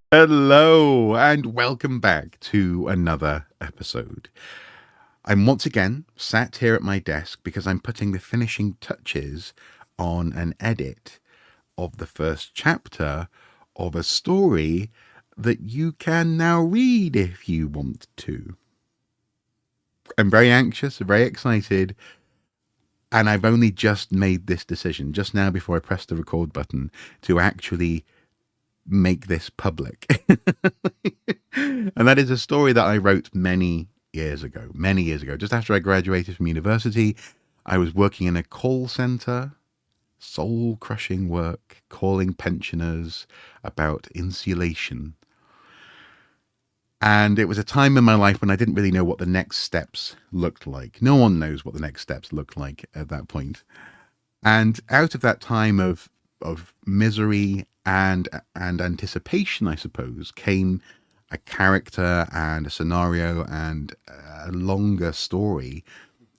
Hello, and welcome back to another episode. I'm once again sat here at my desk because I'm putting the finishing touches on an edit of the first chapter of a story that you can now read if you want to. I'm very anxious, very excited, and I've only just made this decision just now before I press the record button to actually make this public. And that is a story that I wrote many years ago, just after I graduated from university. I was working in a call center, soul crushing work, calling pensioners about insulation. And it was a time in my life when I didn't really know what the next steps looked like. No one knows what the next steps look like at that point. And out of that time of misery and anticipation, I suppose, came a character and a scenario and a longer story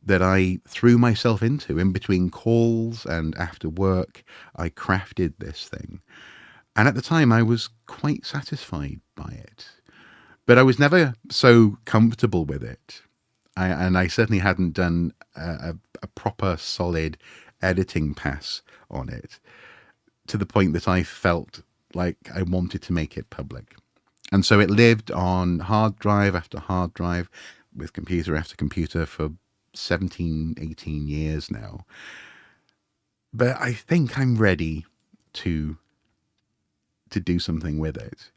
that I threw myself into in between calls and after work. I crafted this thing. And at the time, I was quite satisfied by it. But I was never so comfortable with it. And I certainly hadn't done a proper, solid editing pass on it to the point that I felt like I wanted to make it public. And so it lived on hard drive after hard drive with computer after computer for 17, 18 years now. But I think I'm ready to do something with it.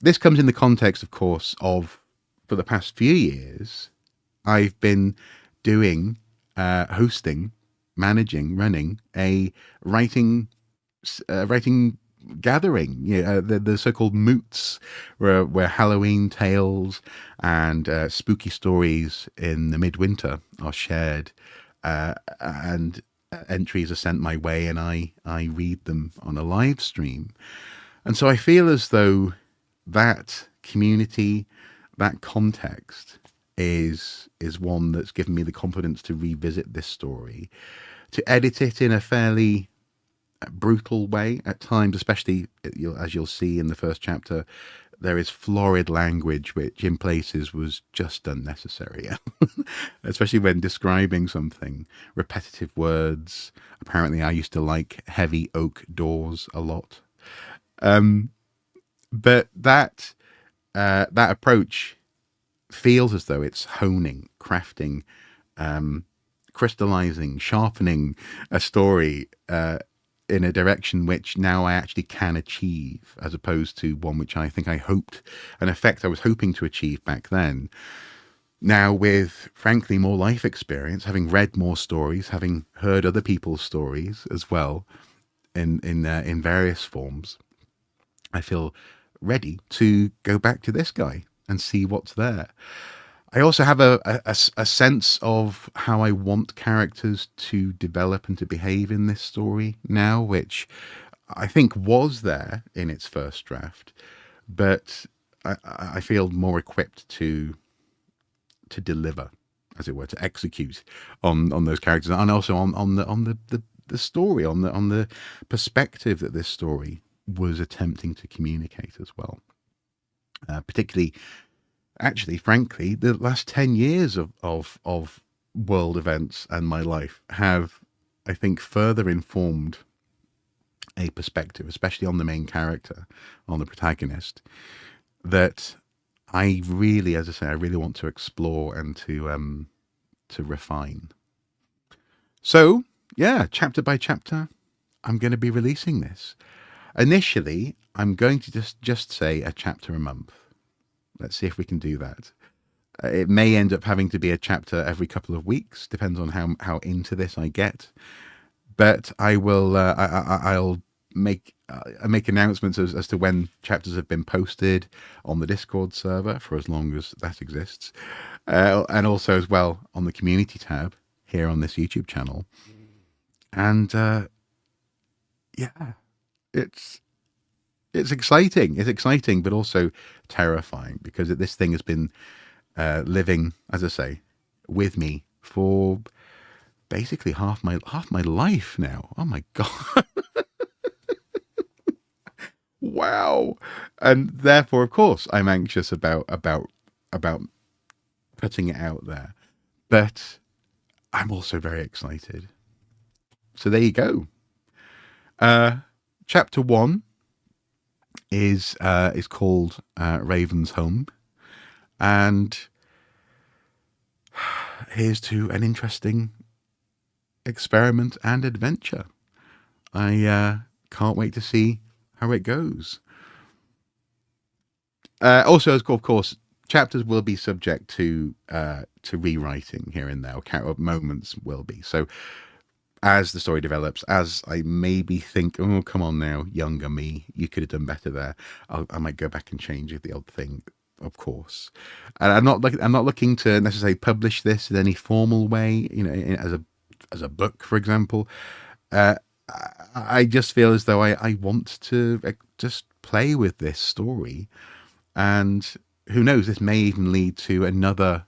This comes in the context, of course, of for the past few years, I've been doing, hosting, managing, running a writing writing gathering, the so-called moots, where Halloween tales and spooky stories in the midwinter are shared, and entries are sent my way, and I read them on a live stream. And so I feel as though that community, that context is one that's given me the confidence to revisit this story, to edit it in a fairly brutal way at times, especially as you'll see in the first chapter. There is florid language which in places was just unnecessary, especially when describing something. Repetitive words. Apparently, I used to like heavy oak doors a lot. But that approach feels as though it's honing, crafting, crystallizing, sharpening a story in a direction which now I actually can achieve, as opposed to one which I think I hoped, an effect I was hoping to achieve back then. Now, with frankly more life experience, having read more stories, having heard other people's stories as well, in various forms, I feel ready to go back to this guy and see what's there. I also have a sense of how I want characters to develop and to behave in this story now, which I think was there in its first draft, but I feel more equipped to deliver, as it were, to execute on those characters, and also on the story, on the perspective that this story was attempting to communicate as well. Particularly, actually, frankly, the last 10 years of world events and my life have, I think, further informed a perspective, especially on the main character, on the protagonist, that I really, as I say, I really want to explore and to refine. So, yeah, chapter by chapter, I'm going to be releasing this. Initially, I'm going to just say a chapter a month. Let's see if we can do that. It may end up having to be a chapter every couple of weeks, depends on how into this I get. But I will, I'll make announcements as to when chapters have been posted on the Discord server for as long as that exists, and also as well on the community tab here on this YouTube channel. And yeah, it's it's exciting. It's exciting, but also terrifying because this thing has been living, as I say, with me for basically half my life now. Oh my god! Wow. And therefore, of course, I'm anxious about putting it out there. But I'm also very excited. So there you go. Uh, chapter one is called Ravensholme, and here's to an interesting experiment and adventure. I can't wait to see how it goes. Also, of course, chapters will be subject to rewriting here and there. Or moments will be. So as the story develops, as I maybe think, oh, come on now, younger me, you could have done better there. I might go back and change the odd thing, of course. And I'm not looking to necessarily publish this in any formal way, as a book, for example. Uh, I just feel as though I want to just play with this story, and who knows, this may even lead to another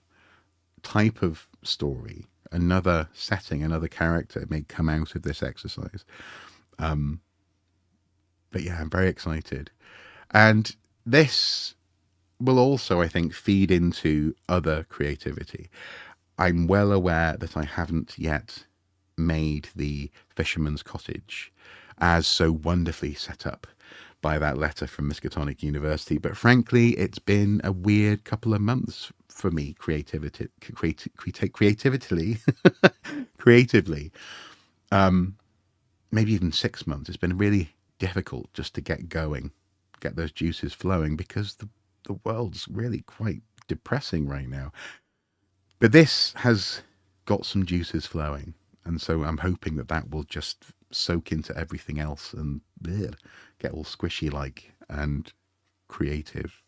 type of story, another setting, another character may come out of this exercise. Um, but yeah, I'm very excited. And this will also, I think, feed into other creativity. I'm well aware that I haven't yet made the fisherman's cottage as so wonderfully set up by that letter from Miskatonic University. But frankly, it's been a weird couple of months for me creatively, creatively. Maybe even 6 months. It's been really difficult just to get going, get those juices flowing, because the world's really quite depressing right now. But this has got some juices flowing, and so I'm hoping that that will just soak into everything else and get all squishy like and creative.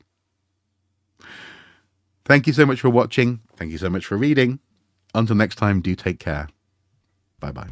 Thank you so much for watching. Thank you so much for reading. Until next time, do take care. Bye bye.